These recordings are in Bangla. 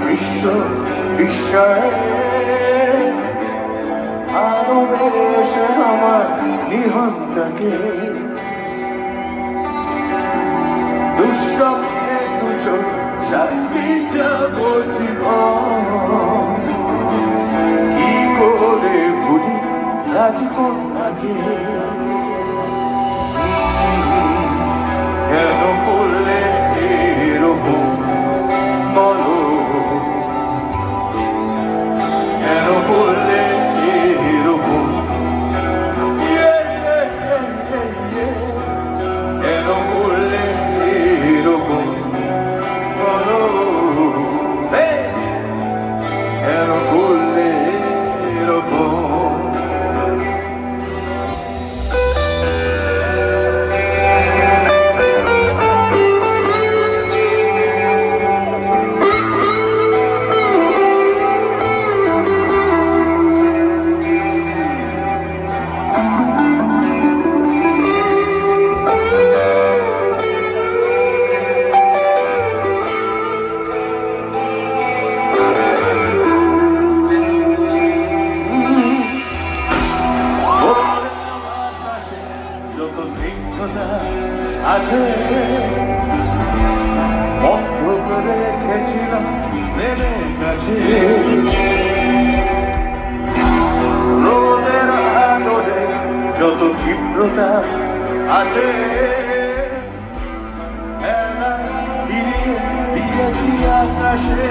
বিশ্ব বিস্ময়ে ভালোবেসে আমার নিহন্তকে দুঃস্বপ্নে দুচোখ শাস্তি যাবজ্জীবন কি করে ভুলি রাজকন্যাকে কেন করলে এরকম বলো কেন করলে এরকম কেন করলে এরকম বলো কেন করলে এরকম যত স্নিগ্ধতা আছে বন্ধ করে রেখেছিলাম প্রেমের কাছে রোদের আদরে যত তীব্রতা আছে ফিরিয়ে দিয়েছি আকাশে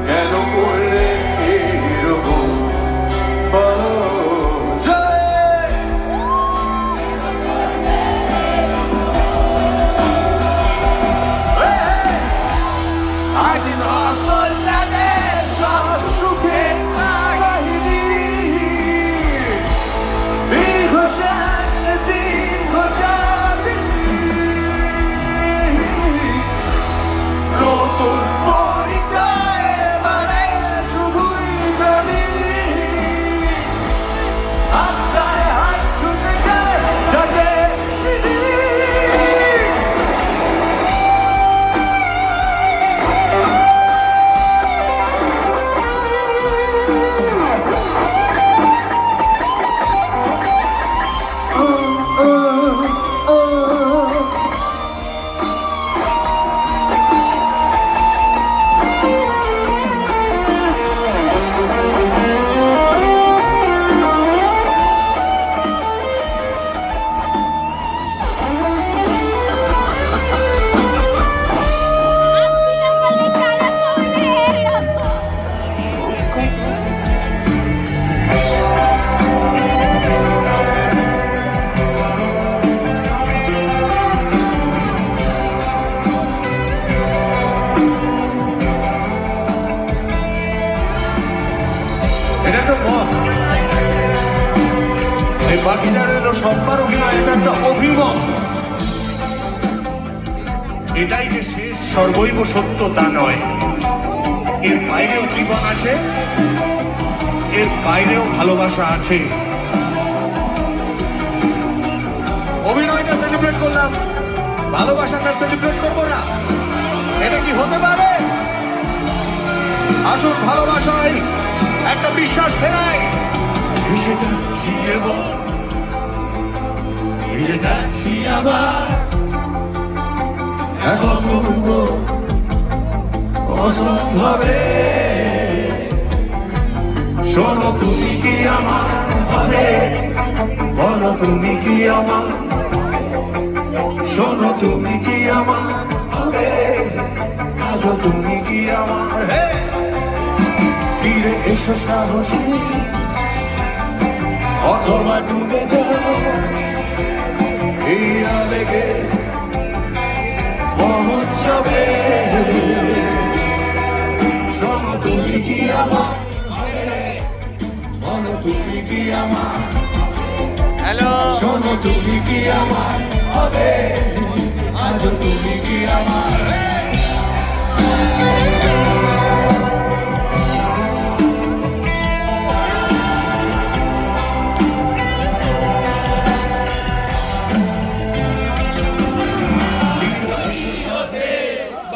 কেন করলে এরকম বলো বাকি যারা এলো সব্বার অভিনয়, এটা একটা অভিমত। এটাই যে শেষ সর্বৈব সত্য তা নয়, এর বাইরেও জীবন আছে, এর বাইরেও ভালোবাসা আছে। অভিনয়টা সেলিব্রেট করলাম, ভালোবাসাটা সেলিব্রেট করবো না? এটা কি হতে পারে? আসুন ভালোবাসায় একটা বিশ্বাস ফেরাই। ভেসে যাচ্ছি এবং ভিজে যাচ্ছি আবার এক অপূর্ব অসম্ভবে। শোনো তুমি কি আমার হবে, বলো তুমি কি আমার, শোনো তুমি কি আমার হবে, আজও তুমি কি আমার। হে তীরে এসো সাহসী, অথবা ডুবে যাও এই আবেগে মহোৎসবে। শোনো তুমি কি আমার, বলো তুমি কি আমার, হ্যালো শোনো তুমি কি আমার হবে, আজও তুমি কি আমার।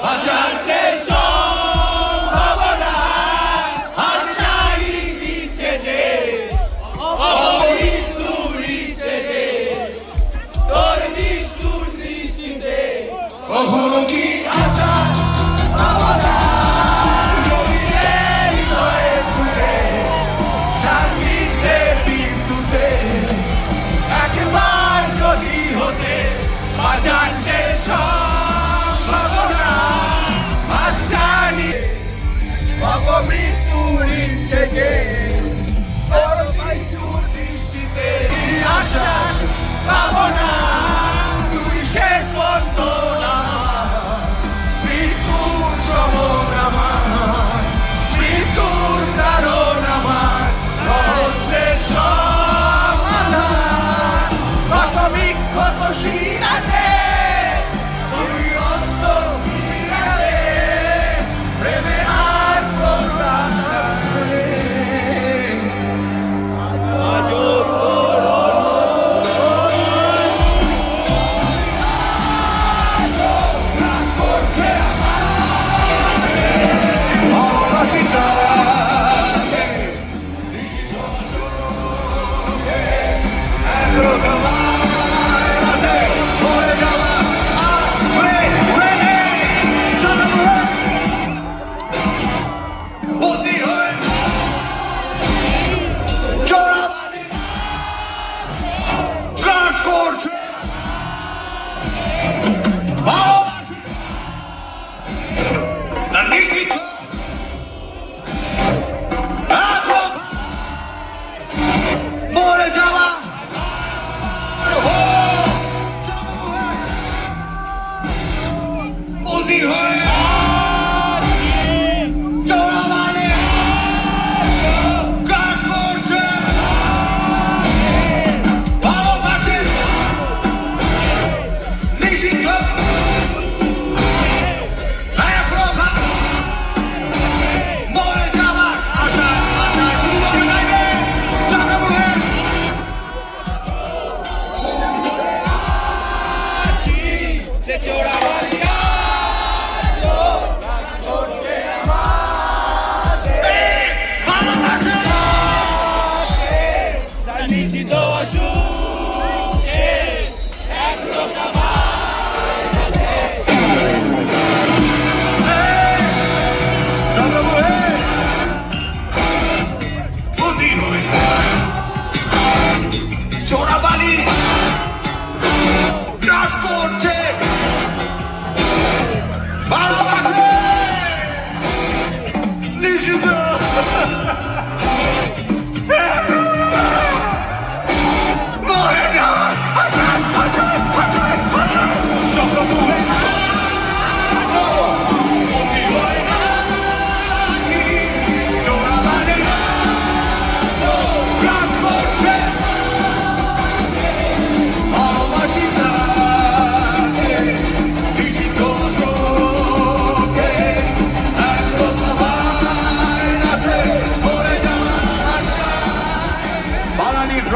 বাঁচার শেষ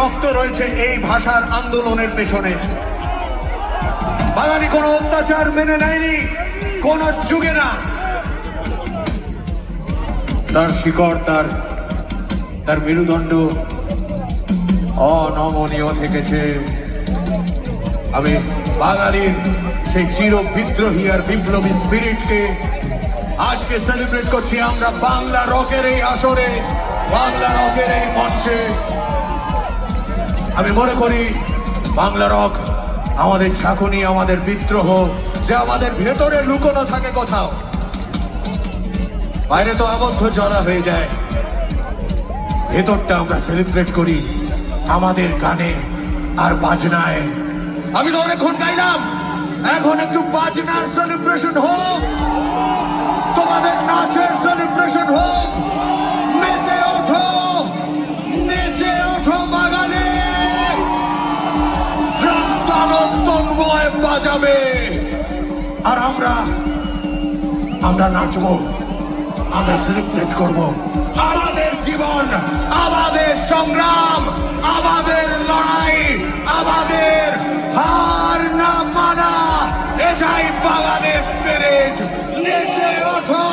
রক্ত রয়েছে এই ভাষার আন্দোলনের পেছনে। বাঙালি কোনো অত্যাচার মেনে নেয়নি, কোন যুগে না। তার শিকড়, তার মেরুদণ্ড অনমনীয় থেকেছে। আমি বাঙালির সেই চির বিদ্রোহী আর বিপ্লবী স্পিরিটকে আজকে সেলিব্রেট করছি আমরা বাংলা রকের এই আসরে, বাংলা রকের এই মঞ্চে। আমি মনে করি বাংলা রক আমাদের ঝাঁকুনি, আমাদের বিদ্রোহ যে আমাদের ভেতরে লুকোনো থাকে কোথাও, বাইরে তো আবদ্ধ জড়া হয়ে যায়, ভেতরটা আমরা সেলিব্রেট করি আমাদের গানে আর বাজনায়। আমি তো অনেকক্ষণ গাইলাম, এখন একটু বাজনার সেলিব্রেশন হোক, তোমাদের নাচের সেলিব্রেশন হোক। মেতে ওঠো, নেচে ওঠো বাঙালি, ট্রান্সদানব তন্ময় বাজাবে আর আমরা নাচবো, আমরা সেলিব্রেট করব আমাদের জীবন, আমাদের সংগ্রাম, আমাদের লড়াই, আমাদের হার না মানা, এটাই বাঙালি স্পিরিট। নেচে ওঠো।